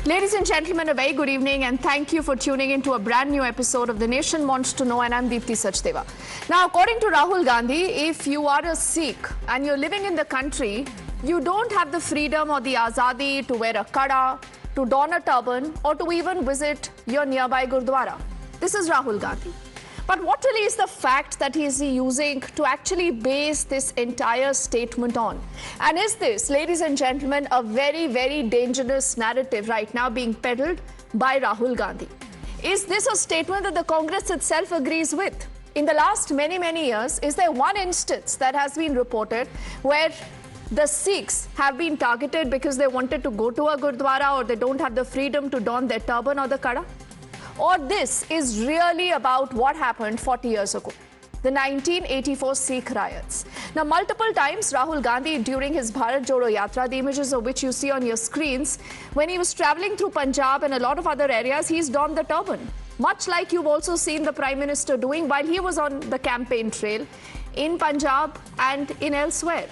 Ladies and gentlemen, a very good evening and thank you for tuning in to a brand new episode of The Nation Wants to Know, and I'm Deepti Sachdeva. Now, according to Rahul Gandhi, if you are a Sikh and you're living in the country, you don't have the freedom or the azadi to wear a kada, to don a turban, or to even visit your nearby Gurudwara. This is Rahul Gandhi. But what really is the fact that he is using to actually base this entire statement on? And is this, ladies and gentlemen, a very, very dangerous narrative right now being peddled by Rahul Gandhi? Is this a statement that the Congress itself agrees with? In the last many years, is there one instance that has been reported where the Sikhs have been targeted because they wanted to go to a Gurudwara or they don't have the freedom to don their turban or the kada? Or this is really about what happened 40 years ago, the 1984 Sikh riots. Now, multiple times, Rahul Gandhi, during his Bharat Jodo Yatra, the images of which you see on your screens, when he was traveling through Punjab and a lot of other areas, he's donned the turban, much like you've also seen the Prime Minister doing while he was on the campaign trail in Punjab and in elsewhere.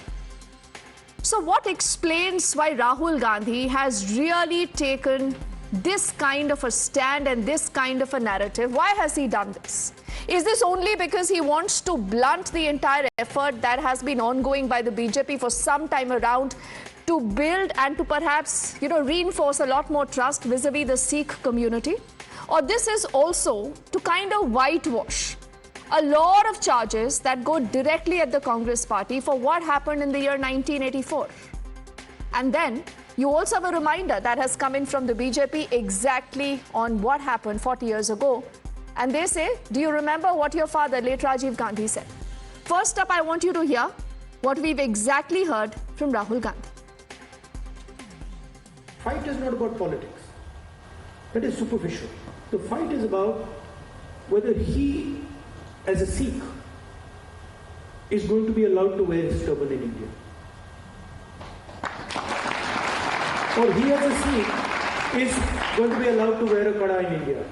So what explains why Rahul Gandhi has really taken this kind of a stand and this kind of a narrative? Why has he done this? Is this only because he wants to blunt the entire effort that has been ongoing by the BJP for some time around to build and to perhaps, reinforce a lot more trust vis-a-vis the Sikh community? Or this is also to kind of whitewash a lot of charges that go directly at the Congress party for what happened in the year 1984? And then you also have a reminder that has come in from the BJP exactly on what happened 40 years ago. And they say, do you remember what your father, late Rajiv Gandhi, said? First up, I want you to hear what we've exactly heard from Rahul Gandhi. Fight is not about politics. That is superficial. The fight is about whether he, as a Sikh, is going to be allowed to wear his turban in India. Or he as a Sikh is going to be allowed to wear a kada in India.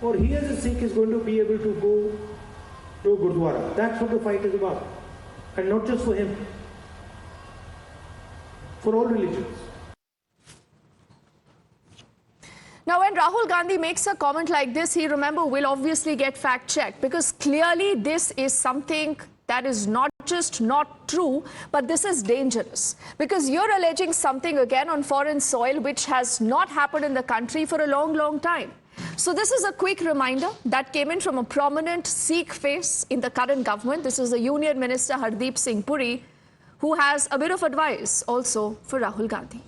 Or he as a Sikh is going to be able to go to Gurudwara. That's what the fight is about. And not just for him. For all religions. Now, when Rahul Gandhi makes a comment like this, he, remember, will obviously get fact-checked, because clearly this is something that is not just not true, but this is dangerous. Because you're alleging something again on foreign soil which has not happened in the country for a long time. So this is a quick reminder that came in from a prominent Sikh face in the current government. This is the Union Minister Hardeep Singh Puri, who has a bit of advice also for Rahul Gandhi.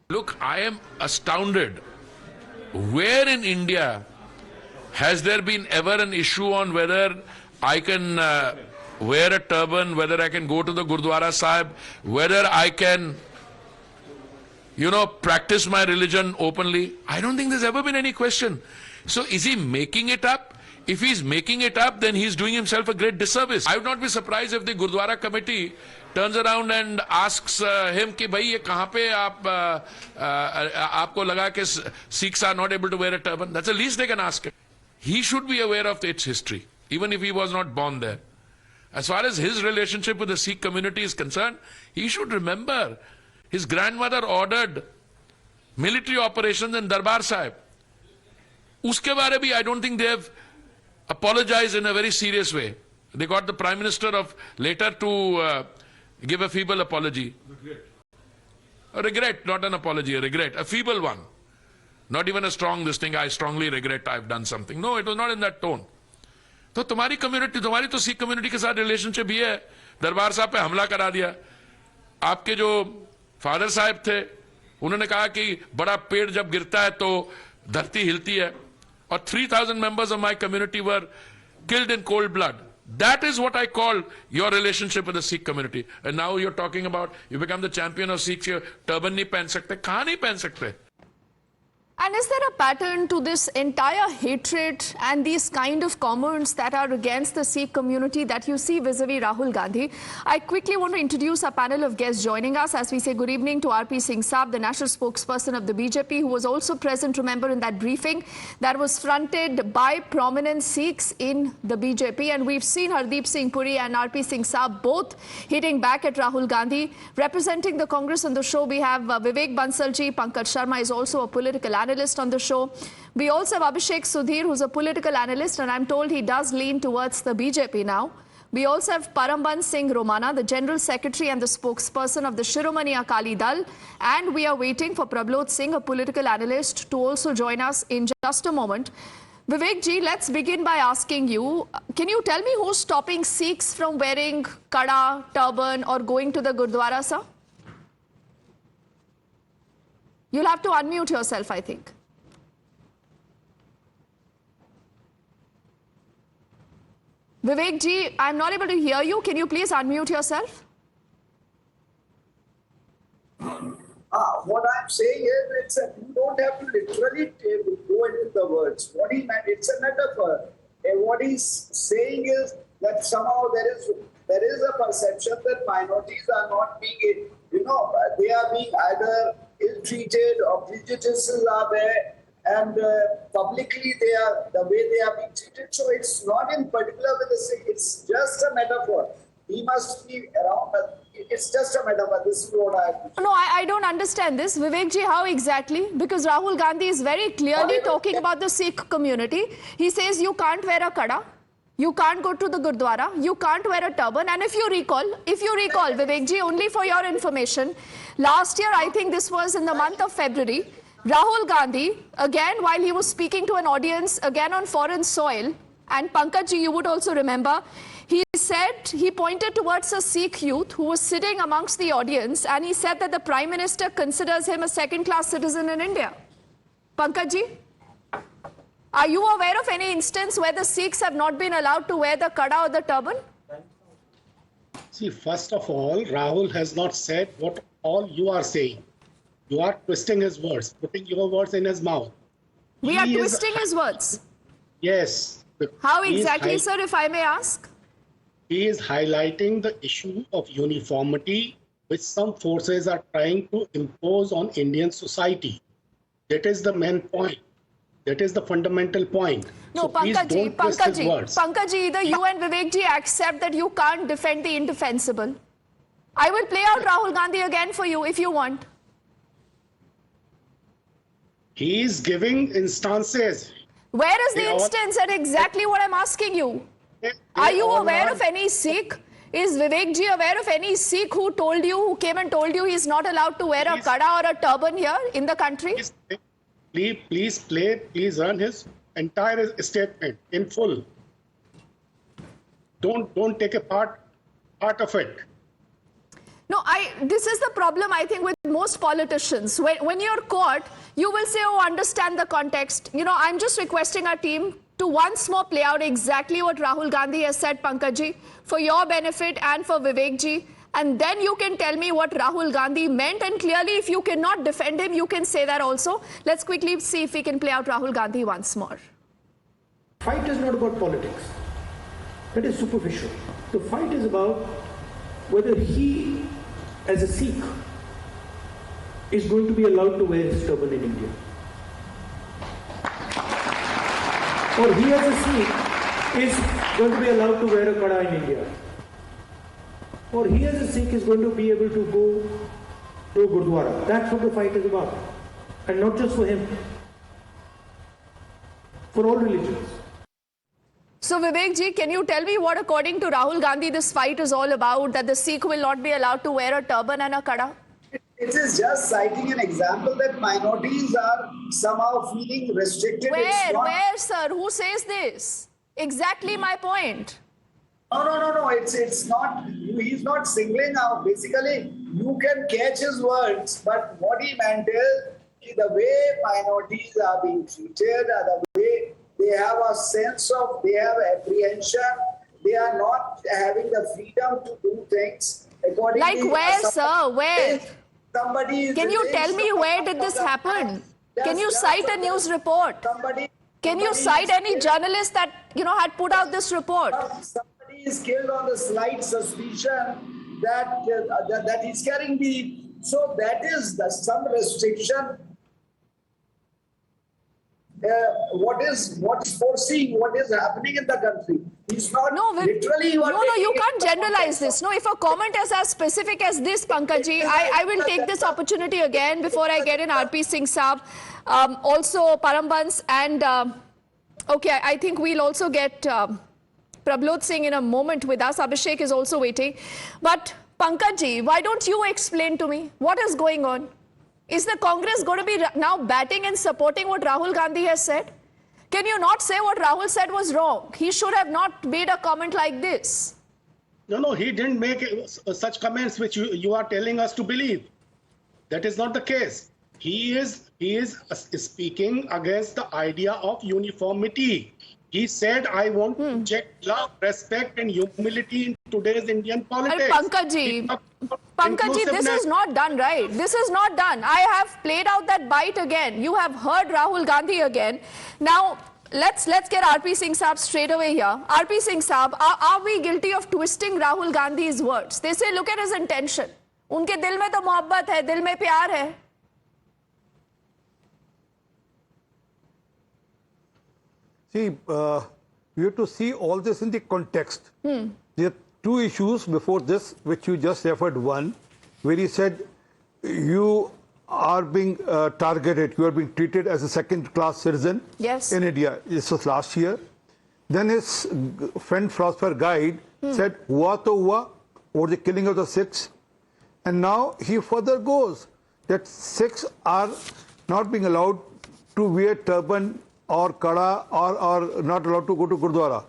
Look, I am astounded. Where in India has there been ever an issue on whether I can wear a turban, whether I can go to the Gurudwara Sahib, whether I can, practice my religion openly? I don't think there's ever been any question. So is he making it up? If he's making it up, then he's doing himself a great disservice. I would not be surprised if the Gurudwara committee turns around and asks him कि भाई ये कहाँ पे आपको लगा कि Sikhs are not able to wear a turban? That's the least they can ask him. He should be aware of its history, even if he was not born there. As far as his relationship with the Sikh community is concerned, he should remember his grandmother ordered military operations in Darbar Sahib. Uske baare bhi, I don't think they have apologized in a very serious way. They got the Prime Minister of later to give a feeble apology. A regret, not an apology, a regret, a feeble one. Not even a strong this thing, I strongly regret I've done something. No, it was not in that tone. तो तुम्हारी community, तुम्हारी तो Sikh community के साथ relationship ये है, दरबार साहब पे हमला करा दिया. आपके जो फादर साहब थे, उन्होंने कहा कि बड़ा पेड़ जब गिरता है तो धरती हिलती है, और 3,000 members of my community were killed in cold blood. That is what I call your relationship with the Sikh community. And now you're talking about, you become the champion of Sikhs, turban नहीं पहन सकते. कहाँ नहीं पहन सकते? And is there a pattern to this entire hatred and these kind of comments that are against the Sikh community that you see vis-a-vis Rahul Gandhi? I quickly want to introduce a panel of guests joining us as we say good evening to R.P. Singh Saab, the national spokesperson of the BJP, who was also present, remember, in that briefing that was fronted by prominent Sikhs in the BJP. And we've seen Hardeep Singh Puri and R.P. Singh Saab both hitting back at Rahul Gandhi. Representing the Congress on the show, we have Vivek Bansalji. Pankaj Sharma is also a political analyst on the show. We also have Abhishek Sudhir, who's a political analyst, and I'm told he does lean towards the BJP now. We also have Paramban Singh Romana, the General Secretary and the spokesperson of the Shiromani Akali Dal. And we are waiting for Prablod Singh, a political analyst, to also join us in just a moment. Vivek ji, let's begin by asking you, can you tell me who's stopping Sikhs from wearing kada, turban or going to the Gurudwara, sir? You'll have to unmute yourself, I think. Vivek ji, I'm not able to hear you. Can you please unmute yourself? What I'm saying is, you don't have to literally go into the words. What he meant, it's a metaphor. And what he's saying is that somehow there is a perception that minorities are not being, they are being either ill-treated or prejudices are there, and publicly the way they are being treated. So it's not in particular with the Sikh, it's just a metaphor. He must be around, but it's just a metaphor. This is what No, I don't understand this. Vivek ji, how exactly? Because Rahul Gandhi is very clearly talking about the Sikh community. He says you can't wear a kada, you can't go to the Gurudwara, you can't wear a turban. And if you recall, Vivek ji, only for your information, last year, I think this was in the month of February, Rahul Gandhi, again, while he was speaking to an audience, again on foreign soil, and Pankaj ji, you would also remember, he said, he pointed towards a Sikh youth who was sitting amongst the audience, and he said that the Prime Minister considers him a second-class citizen in India. Pankaj ji, are you aware of any instance where the Sikhs have not been allowed to wear the kada or the turban? See, first of all, Rahul has not said what all you are saying. You are twisting his words, putting your words in his mouth. We are twisting his words? Yes. How exactly, sir, if I may ask? He is highlighting the issue of uniformity which some forces are trying to impose on Indian society. That is the main point. That is the fundamental point. No, so Pankaj ji, either you and Vivek ji accept that you can't defend the indefensible. I will play out Rahul Gandhi again for you if you want. He is giving instances. Where is the instance and exactly what I'm asking you? Are you aware of any Sikh? Is Vivek ji aware of any Sikh who came and told you he's not allowed to wear a kada or a turban here in the country? Please run his entire statement in full. Don't take a part of it. No, this is the problem, I think, with most politicians. When you're caught, you will say, oh, understand the context. I'm just requesting our team to once more play out exactly what Rahul Gandhi has said, Pankaj ji, for your benefit and for Vivek ji. And then you can tell me what Rahul Gandhi meant. And clearly, if you cannot defend him, you can say that also. Let's quickly see if we can play out Rahul Gandhi once more. Fight is not about politics. That is superficial. The fight is about whether he, as a Sikh, is going to be allowed to wear his turban in India. Or he, as a Sikh, is going to be allowed to wear a kada in India. Or he, as a Sikh, is going to be able to go to Gurudwara. That's what the fight is about. And not just for him. For all religions. So Vivek ji, can you tell me what, according to Rahul Gandhi, this fight is all about, that the Sikh will not be allowed to wear a turban and a kada? It is just citing an example that minorities are somehow feeling restricted. Where, sir? Who says this? Exactly my point. No. It's not. He's not singling out. Basically, you can catch his words, but what he meant is the way minorities are being treated, the way they have a sense of, they have apprehension, they are not having the freedom to do things accordingly. Like where, sir? Where? Somebody can you tell me where did this happen? Can you cite a news report? Can you cite any journalist that, had put out this report? Somebody is killed on the slight suspicion that he's carrying the. So that is some restriction. What's foreseeing what is happening in the country. He's not literally. You can't generalize this. No, if a comment is as specific as this, Pankajji, I will take this opportunity again before I get in RP Singh Saab, also Parambans, and okay, I think we'll also get Prablod Singh in a moment with us. Abhishek is also waiting. But Pankajji, why don't you explain to me what is going on? Is the Congress going to be now batting and supporting what Rahul Gandhi has said? Can you not say what Rahul said was wrong? He should have not made a comment like this. No, he didn't make such comments which you are telling us to believe. That is not the case. He is speaking against the idea of uniformity. He said, I want to inject love, respect and humility in today's Indian politics. Pankajji, this is not done, right? This is not done. I have played out that bite again. You have heard Rahul Gandhi again. Now, let's get RP Singh Saab straight away here. RP Singh Saab, are we guilty of twisting Rahul Gandhi's words? They say, look at his intention. Unke dil mein to mohabbat hai, dil mein pyar hai. See, you have to see all this in the context. There are two issues before this, which you just referred. One, where he said, you are being targeted, you are being treated as a second-class citizen in India. This was last year. Then his friend, philosopher guide, said, hua to hua, or the killing of the Sikhs. And now he further goes that Sikhs are not being allowed to wear turban or kada or not allowed to go to Gurudwara.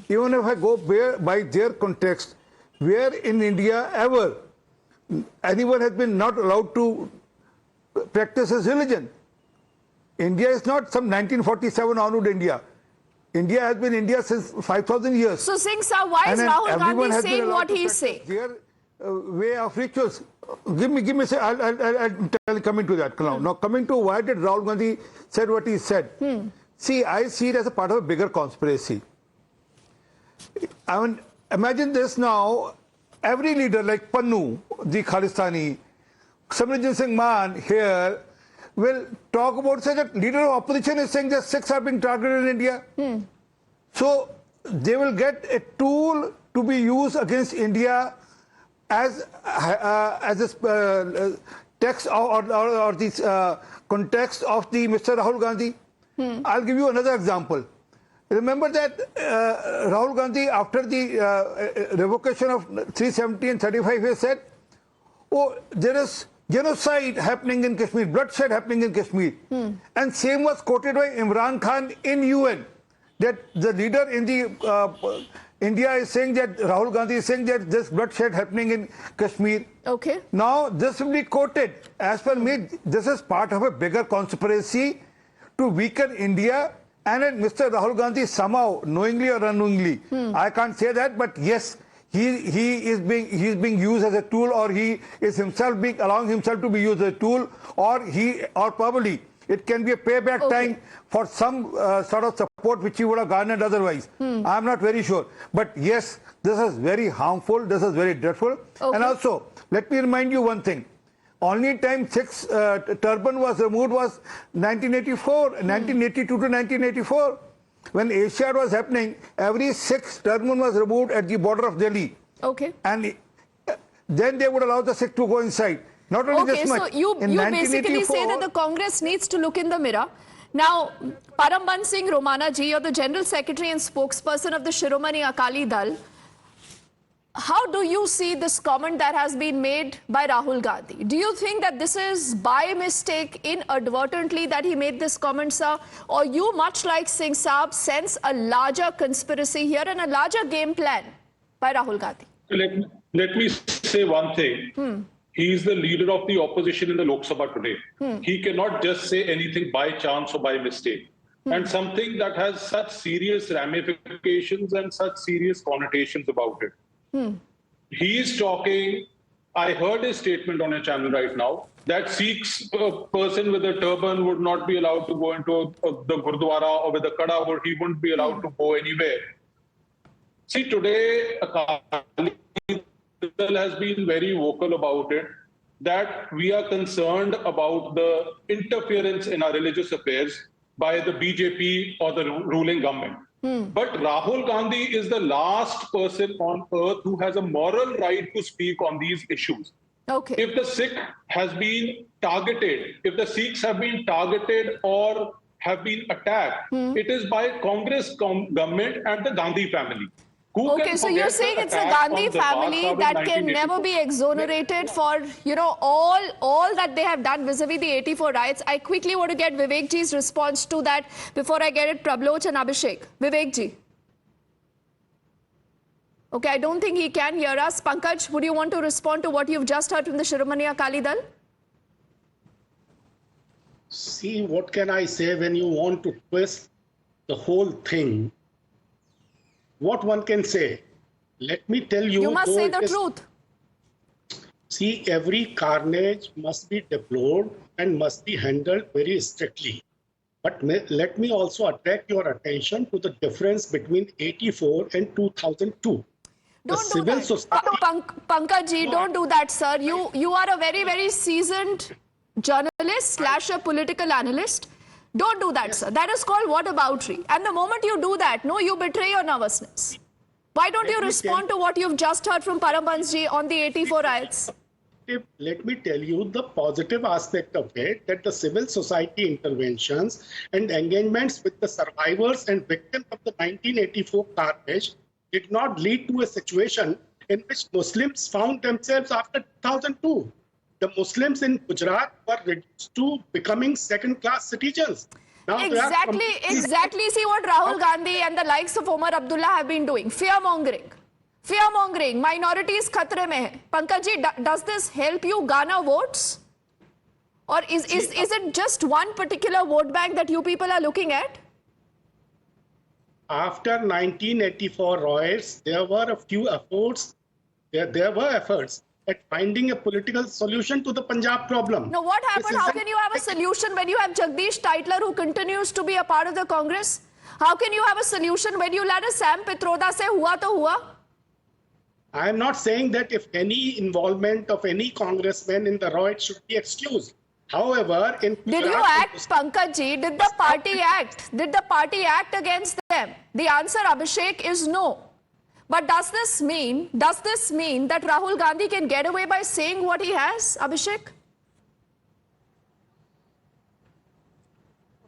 Even if I go by their context, where in India ever anyone has been not allowed to practice his religion? India is not some 1947 onward India. India has been India since 5,000 years. So Singh Saab, why is Rahul Gandhi saying what he is saying? Their way of rituals. Give me, I'll come into that now. Now coming to why did Rahul Gandhi said what he said? See, I see it as a part of a bigger conspiracy. I mean, imagine this now, every leader like Pannu, the Khalistani, Samranjit Singh Man here will talk about, say that leader of opposition is saying that Sikhs are being targeted in India. So they will get a tool to be used against India as this text or this context of the Mr. Rahul Gandhi. I'll give you another example. Remember that Rahul Gandhi, after the revocation of 370 and 35, he said, oh, there is genocide happening in Kashmir, bloodshed happening in Kashmir. And same was quoted by Imran Khan in UN, that the leader in the India is saying that Rahul Gandhi is saying that this bloodshed happening in Kashmir. Okay. Now this will be quoted. As per me, this is part of a bigger conspiracy to weaken India, and Mr. Rahul Gandhi somehow, knowingly or unknowingly, I can't say that, but yes, he is being used as a tool, or he is himself allowing himself to be used as a tool, or probably it can be a payback time for some sort of support which he would have garnered otherwise. I'm not very sure, but yes, this is very harmful. This is very dreadful. And also, let me remind you one thing. Only time Sikhs turban was removed was 1984, 1982 to 1984. When Asiad was happening, every Sikh turban was removed at the border of Delhi. And then they would allow the Sikh to go inside. Not only this much. So you basically say that the Congress needs to look in the mirror. Now, Paramban Singh Romana ji, you're the General Secretary and spokesperson of the Shiromani Akali Dal. How do you see this comment that has been made by Rahul Gandhi? Do you think that this is by mistake, inadvertently, that he made this comment, sir? Or you, much like Singh Saab, sense a larger conspiracy here and a larger game plan by Rahul Gandhi? Let me say one thing. He is the leader of the opposition in the Lok Sabha today. He cannot just say anything by chance or by mistake. And something that has such serious ramifications and such serious connotations about it. He is talking, I heard his statement on a channel right now, that Sikhs person with a turban would not be allowed to go into the Gurudwara, or with a kada, he wouldn't be allowed to go anywhere. See, today, Akali Dal has been very vocal about it, that we are concerned about the interference in our religious affairs by the BJP or the ruling government. But Rahul Gandhi is the last person on earth who has a moral right to speak on these issues. Okay. If the Sikh has been targeted, if the Sikhs have been targeted or have been attacked, it is by Congress government and the Gandhi family. Okay, so you're saying it's a Gandhi family that can never be exonerated for, you know, all that they have done vis-a-vis the 84 riots. I quickly want to get Vivek ji's response to that before I get it Prabloch and Abhishek. Vivek ji. Okay, I don't think he can hear us. Pankaj, would you want to respond to what you've just heard from the Shiromani Akali Dal? See, what can I say when you want to twist the whole thing? What one can say? Let me tell you. You must say the truth. See, every carnage must be deplored and must be handled very strictly. But let me also attract your attention to the difference between 84 and 2002. Don't do that. Pankaj ji, don't do that, sir. You are a very, very seasoned journalist / a political analyst. Don't do that, sir. That is called whataboutery. And the moment you do that, no, you betray your nervousness. Why don't you respond to what you've just heard from Parambansji on the 84 riots? Let me tell you the positive aspect of it, that the civil society interventions and engagements with the survivors and victims of the 1984 carnage did not lead to a situation in which Muslims found themselves after 2002. The Muslims in Gujarat were reduced to becoming second-class citizens. Now Exactly. See what Rahul Gandhi and the likes of Omar Abdullah have been doing. Fear-mongering. Fear-mongering. Minorities khatre mein hai. Pankaj ji, does this help you garner votes? Or is it just one particular vote bank that you people are looking at? After 1984 riots, there were a few efforts. There were efforts at finding a political solution to the Punjab problem. No, what happened? How can you have a solution when you have Jagdish Titler, who continues to be a part of the Congress? How can you have a solution when you let a Sam Pitroda say hua to hua? I am not saying that if any involvement of any congressman in the riots should be excused. However, did you act, Pankaj ji? Did the party act? Did the party act against them? The answer, Abhishek, is no. But does this mean that Rahul Gandhi can get away by saying what he has, Abhishek?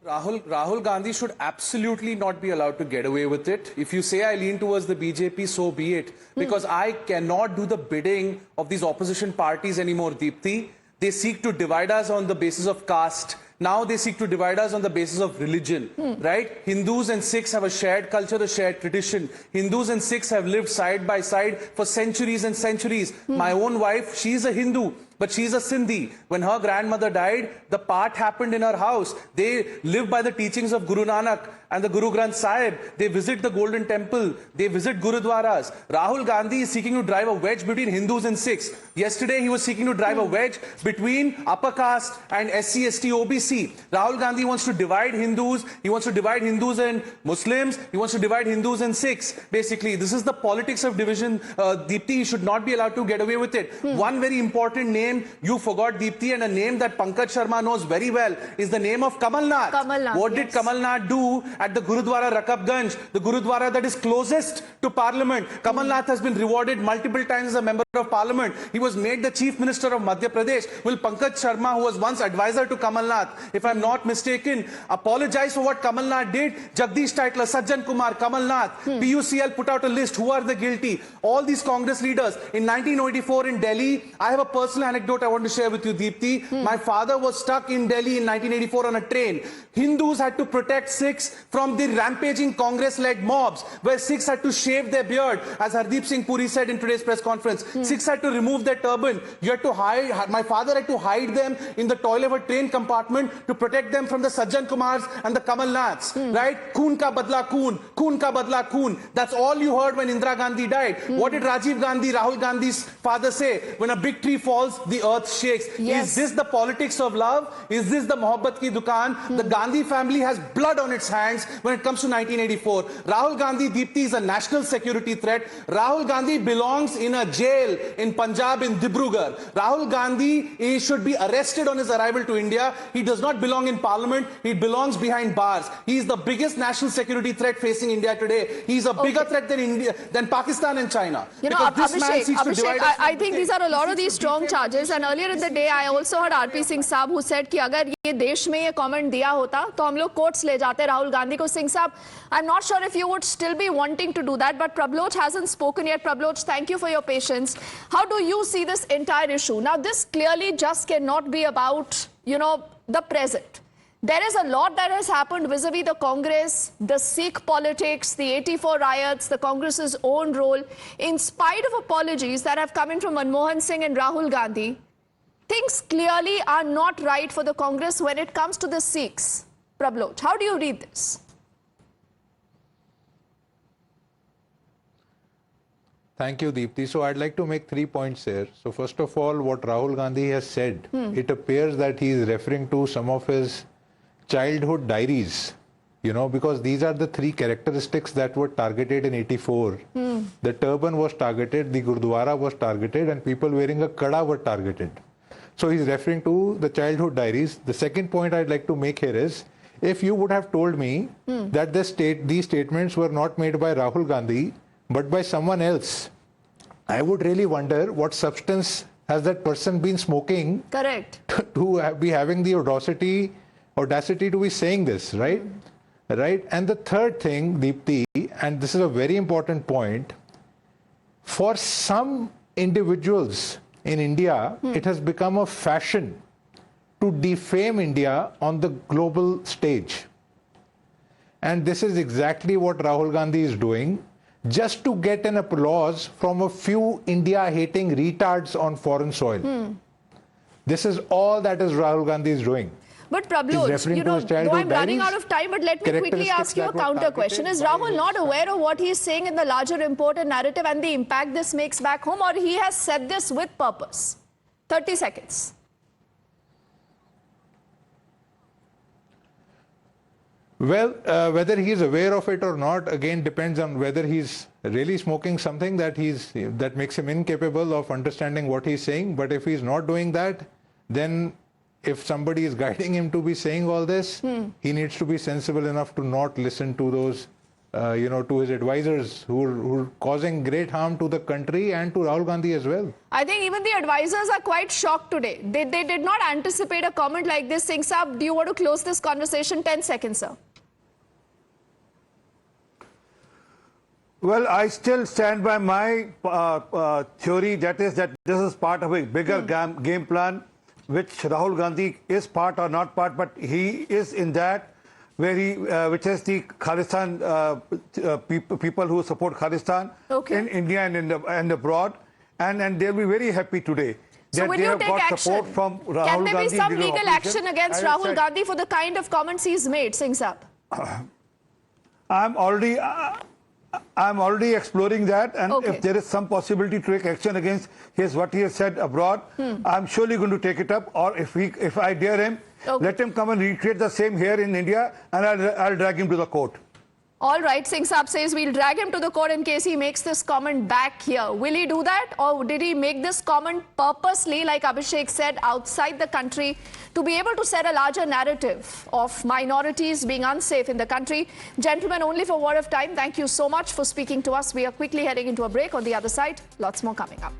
Rahul Gandhi should absolutely not be allowed to get away with it. If you say I lean towards the BJP, so be it. Because I cannot do the bidding of these opposition parties anymore, Deepti. They seek to divide us on the basis of caste. Now they seek to divide us on the basis of religion, right? Hindus and Sikhs have a shared culture, a shared tradition. Hindus and Sikhs have lived side by side for centuries and centuries. My own wife, she's a Hindu, but she's a Sindhi. When her grandmother died, the part happened in her house. They live by the teachings of Guru Nanak and the Guru Granth Sahib. They visit the Golden Temple. They visit Gurudwaras. Rahul Gandhi is seeking to drive a wedge between Hindus and Sikhs. Yesterday, he was seeking to drive a wedge between upper caste and SC, ST, OBC. Rahul Gandhi wants to divide Hindus. He wants to divide Hindus and Muslims. He wants to divide Hindus and Sikhs. Basically, this is the politics of division. Deepti should not be allowed to get away with it. One very important name you forgot, Deepti, and a name that Pankaj Sharma knows very well is the name of Kamal Nath. What did Kamal Nath do at the Gurudwara Rakabganj, the Gurudwara that is closest to Parliament? Kamal Nath has been rewarded multiple times as a member of Parliament. He was made the Chief Minister of Madhya Pradesh. Will Pankaj Sharma, who was once advisor to Kamal Nath, if I'm not mistaken, apologize for what Kamal Nath did? Jagdish Titler, Sajjan Kumar, Kamal Nath, PUCL put out a list. Who are the guilty? All these Congress leaders. In 1984 in Delhi, I have a personal anecdote I want to share with you, Deepti. My father was stuck in Delhi in 1984 on a train. Hindus had to protect Sikhs from the rampaging Congress-led mobs, where Sikhs had to shave their beard, as Hardeep Singh Puri said in today's press conference. Sikhs had to remove their turban. You had to hide. My father had to hide them in the toilet of a train compartment to protect them from the Sajjan Kumars and the Kamal Naths. Right? Khoon ka badla khoon. Khoon ka badla khoon. That's all you heard when Indira Gandhi died. What did Rajiv Gandhi, Rahul Gandhi's father say? When a big tree falls, the earth shakes. Yes. Is this the politics of love? Is this the mohabbat ki dukaan? The Gandhi family has blood on its hands when it comes to 1984. Rahul Gandhi, Deepti, is a national security threat. Rahul Gandhi belongs in a jail in Punjab, in Dibrugarh. Rahul Gandhi should be arrested on his arrival to India. He does not belong in parliament. He belongs behind bars. He is the biggest national security threat facing India today. He is a bigger threat than India, than Pakistan and China. You know, Abhishek, I think these are a lot of these strong charges. And earlier in the day, I also heard RP Singh Saab who said कि अगर ये देश में ये comment दिया होता, तो हम लोग courts ले जाते राहुल गांधी को. Singh Saab, I'm not sure if you would still be wanting to do that, but Prabloch hasn't spoken yet. Prabloch, thank you for your patience. How do you see this entire issue? Now, this clearly just cannot be about, you know, the present. There is a lot that has happened vis-a-vis the Congress, the Sikh politics, the 84 riots, the Congress's own role. In spite of apologies that have come in from Manmohan Singh and Rahul Gandhi, things clearly are not right for the Congress when it comes to the Sikhs. Prabloch, how do you read this? Thank you, Deepti. So I'd like to make 3 points here. So first of all, what Rahul Gandhi has said, it appears that he is referring to some of his childhood diaries, you know, because these are the 3 characteristics that were targeted in 84. The turban was targeted, the Gurudwara was targeted, and people wearing a kada were targeted. So he's referring to the childhood diaries. The second point I'd like to make here is, if you would have told me that these statements were not made by Rahul Gandhi, but by someone else, I would really wonder what substance has that person been smoking. Correct. To be having the audacity to be saying this, right? Right. And the third thing, Deepti, and this is a very important point, for some individuals in India, it has become a fashion to defame India on the global stage. And this is exactly what Rahul Gandhi is doing, just to get an applause from a few India-hating retards on foreign soil. This is all that is Rahul Gandhi is doing. But Prabloch, you know, though I'm running out of time, but let me quickly ask you a counter question. Is Rahul not aware of what he is saying in the larger important narrative and the impact this makes back home, or he has said this with purpose? 30 seconds. Well, whether he is aware of it or not, again, depends on whether he's really smoking something that makes him incapable of understanding what he's saying. But if he's not doing that, then if somebody is guiding him to be saying all this, he needs to be sensible enough to not listen to those, to his advisors who are causing great harm to the country and to Rahul Gandhi as well. I think even the advisors are quite shocked today. They did not anticipate a comment like this. Singh Saab, do you want to close this conversation? 10 seconds, sir. Well, I still stand by my theory, that is that this is part of a bigger game plan, which Rahul Gandhi is part or not part, but he is in that, where which is the Khalistan people who support Khalistan in India and abroad, and they'll be very happy today. So will you take action? From Rahul Can there Gandhi be some legal action against Rahul Gandhi for the kind of comments he's made, Singh Saab? I'm already exploring that, and if there is some possibility to take action against what he has said abroad, I'm surely going to take it up. Or if I dare him, let him come and recreate the same here in India, and I'll drag him to the court. All right, Singh Saab says we'll drag him to the court in case he makes this comment back here. Will he do that, or did he make this comment purposely, like Abhishek said, outside the country, to be able to set a larger narrative of minorities being unsafe in the country? Gentlemen, only for word of time, thank you so much for speaking to us. We are quickly heading into a break. On the other side, lots more coming up.